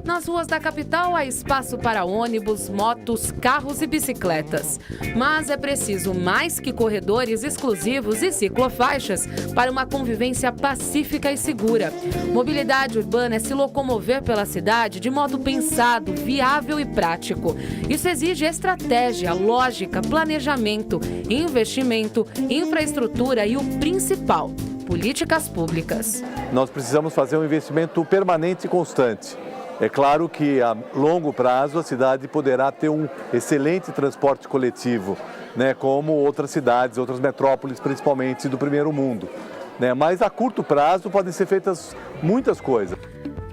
Nas ruas da capital há espaço para ônibus, motos, carros e bicicletas. Mas é preciso mais que corredores exclusivos e ciclofaixas para uma convivência pacífica e segura. Mobilidade urbana é se locomover pela cidade de modo pensado, viável e prático. Isso exige estratégia, lógica, planejamento, investimento, infraestrutura e o principal, políticas públicas. Nós precisamos fazer um investimento permanente e constante. É claro que a longo prazo a cidade poderá ter um excelente transporte coletivo, né, como outras cidades, outras metrópoles, principalmente do primeiro mundo, né? Mas a curto prazo podem ser feitas muitas coisas.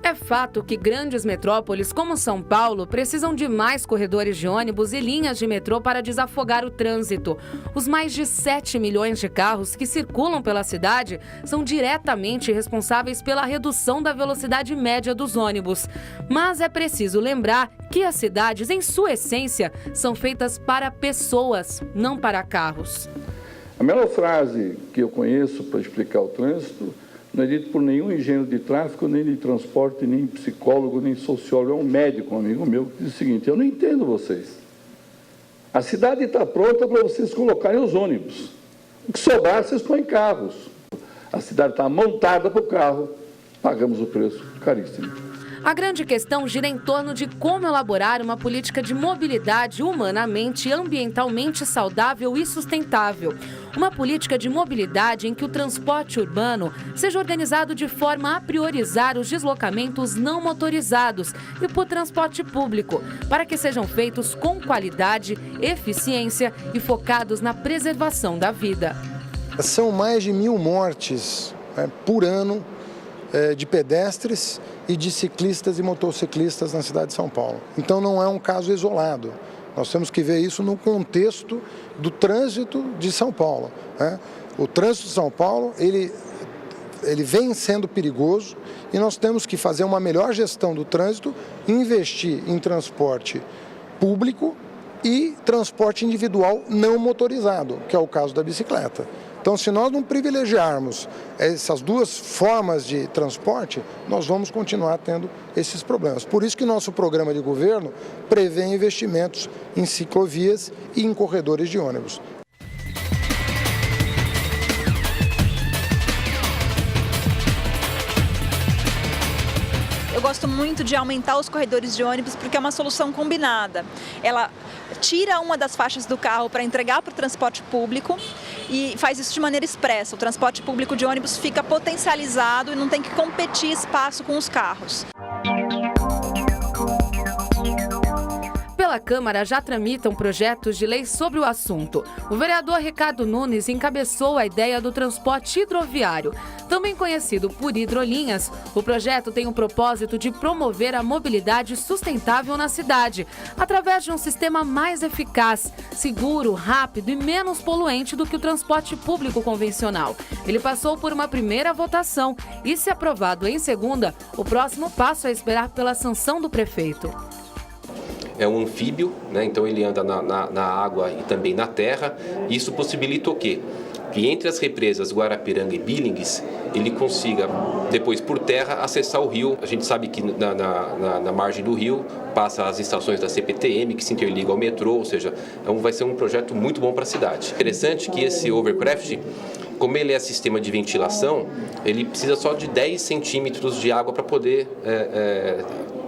É fato que grandes metrópoles como São Paulo precisam de mais corredores de ônibus e linhas de metrô para desafogar o trânsito. Os mais de 7 milhões de carros que circulam pela cidade são diretamente responsáveis pela redução da velocidade média dos ônibus. Mas é preciso lembrar que as cidades, em sua essência, são feitas para pessoas, não para carros. A melhor frase que eu conheço para explicar o trânsito não é dito por nenhum engenheiro de tráfego, nem de transporte, nem psicólogo, nem sociólogo. É um médico, um amigo meu, que diz o seguinte: eu não entendo vocês. A cidade está pronta para vocês colocarem os ônibus. O que sobrar, vocês põem carros. A cidade está montada para o carro, pagamos o preço caríssimo. A grande questão gira em torno de como elaborar uma política de mobilidade humanamente e ambientalmente saudável e sustentável. Uma política de mobilidade em que o transporte urbano seja organizado de forma a priorizar os deslocamentos não motorizados e por transporte público, para que sejam feitos com qualidade, eficiência e focados na preservação da vida. São mais de 1.000 mortes por ano de pedestres e de ciclistas e motociclistas na cidade de São Paulo. Então não é um caso isolado. Nós temos que ver isso no contexto do trânsito de São Paulo, né? O trânsito de São Paulo, ele vem sendo perigoso e nós temos que fazer uma melhor gestão do trânsito, investir em transporte público e transporte individual não motorizado, que é o caso da bicicleta. Então, se nós não privilegiarmos essas duas formas de transporte, nós vamos continuar tendo esses problemas. Por isso que nosso programa de governo prevê investimentos em ciclovias e em corredores de ônibus. Eu gosto muito de aumentar os corredores de ônibus porque é uma solução combinada. Ela tira uma das faixas do carro para entregar para o transporte público e faz isso de maneira expressa. O transporte público de ônibus fica potencializado e não tem que competir espaço com os carros. Pela Câmara já tramitam projetos de lei sobre o assunto. O vereador Ricardo Nunes encabeçou a ideia do transporte hidroviário. Também conhecido por hidrolinhas, o projeto tem o propósito de promover a mobilidade sustentável na cidade, através de um sistema mais eficaz, seguro, rápido e menos poluente do que o transporte público convencional. Ele passou por uma primeira votação e, se aprovado em segunda, o próximo passo é esperar pela sanção do prefeito. É um anfíbio, né? Então ele anda na água e também na terra. Isso possibilita o quê? Que entre as represas Guarapiranga e Billings, ele consiga, depois por terra, acessar o rio. A gente sabe que na margem do rio passa as estações da CPTM, que se interligam ao metrô, ou seja, vai ser um projeto muito bom para a cidade. Interessante que esse overcraft, como ele é sistema de ventilação, ele precisa só de 10 centímetros de água para poder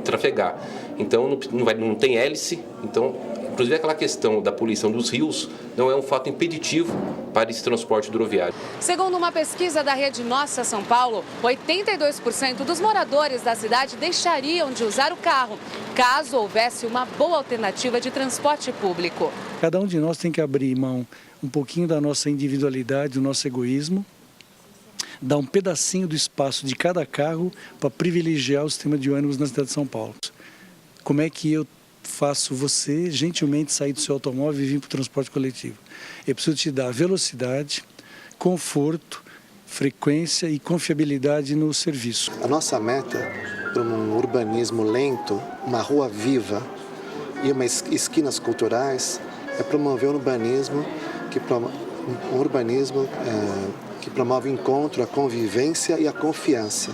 trafegar. Então não tem hélice, então inclusive aquela questão da poluição dos rios não é um fato impeditivo para esse transporte hidroviário. Segundo uma pesquisa da Rede Nossa São Paulo, 82% dos moradores da cidade deixariam de usar o carro, caso houvesse uma boa alternativa de transporte público. Cada um de nós tem que abrir mão um pouquinho da nossa individualidade, do nosso egoísmo, dar um pedacinho do espaço de cada carro para privilegiar o sistema de ônibus na cidade de São Paulo. Como é que eu faço você gentilmente sair do seu automóvel e vir para o transporte coletivo? Eu preciso te dar velocidade, conforto, frequência e confiabilidade no serviço. A nossa meta para um urbanismo lento, uma rua viva e umas esquinas culturais é promover um urbanismo que um urbanismo que promove o encontro, a convivência e a confiança,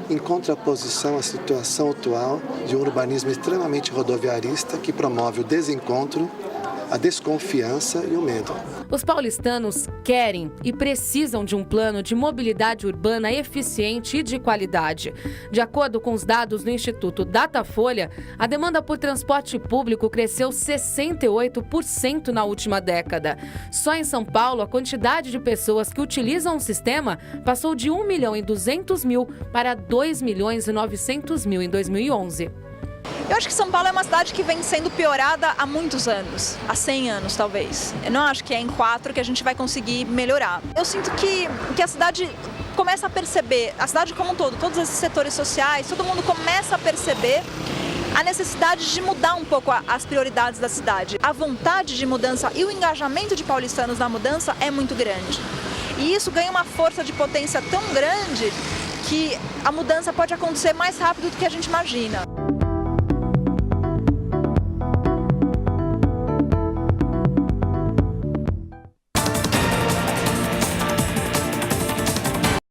em contraposição à situação atual de um urbanismo extremamente rodoviarista que promove o desencontro, a desconfiança e o medo. Os paulistanos querem e precisam de um plano de mobilidade urbana eficiente e de qualidade. De acordo com os dados do Instituto Datafolha, a demanda por transporte público cresceu 68% na última década. Só em São Paulo, a quantidade de pessoas que utilizam o sistema passou de 1.200.000 para 2.900.000 em 2011. Eu acho que São Paulo é uma cidade que vem sendo piorada há muitos anos, há 100 anos talvez. Eu não acho que é em 4 que a gente vai conseguir melhorar. Eu sinto que a cidade começa a perceber, a cidade como um todo, todos esses setores sociais, todo mundo começa a perceber a necessidade de mudar um pouco as prioridades da cidade. A vontade de mudança e o engajamento de paulistanos na mudança é muito grande. E isso ganha uma força de potência tão grande que a mudança pode acontecer mais rápido do que a gente imagina.